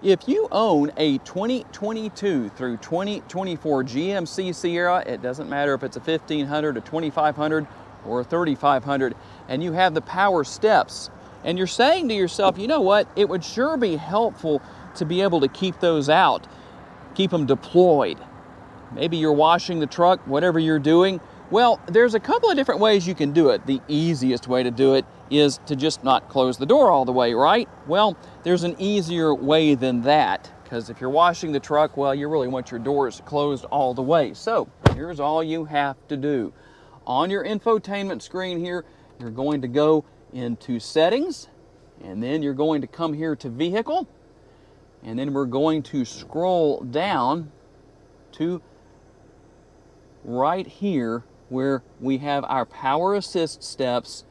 If you own a 2022 through 2024 GMC Sierra, it doesn't matter if it's a 1500, a 2500, or a 3500, and you have the power steps, and you're saying to yourself, you know what, it would sure be helpful to be able to keep those out, keep them deployed. Maybe you're washing the truck, whatever you're doing. Well, there's a couple of different ways you can do it. The easiest way to do it is to just not close the door all the way, right? Well, there's an easier way than that, because if you're washing the truck, well, you really want your doors closed all the way. So here's all you have to do. On your infotainment screen here, you're going to go into Settings, and then you're going to come here to Vehicle, and then we're going to scroll down to right here where we have our power assist steps.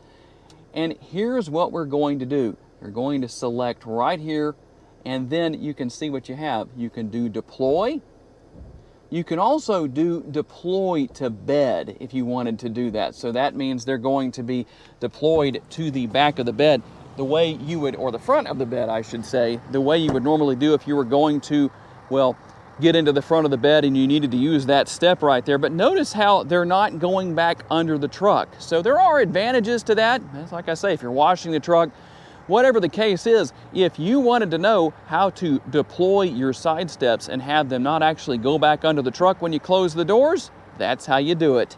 And here's what we're going to do. You're going to select right here, and then you can see what you have. You can do deploy. You can also do deploy to bed if you wanted to do that. So that means they're going to be deployed to the back of the bed the way you would, or the front of the bed, I should say, the way you would normally do if you were going to, well, get into the front of the bed and you needed to use that step right there. But notice how they're not going back under the truck. So there are advantages to that. That's like I say, if you're washing the truck, whatever the case is, if you wanted to know how to deploy your side steps and have them not actually go back under the truck when you close the doors, that's how you do it.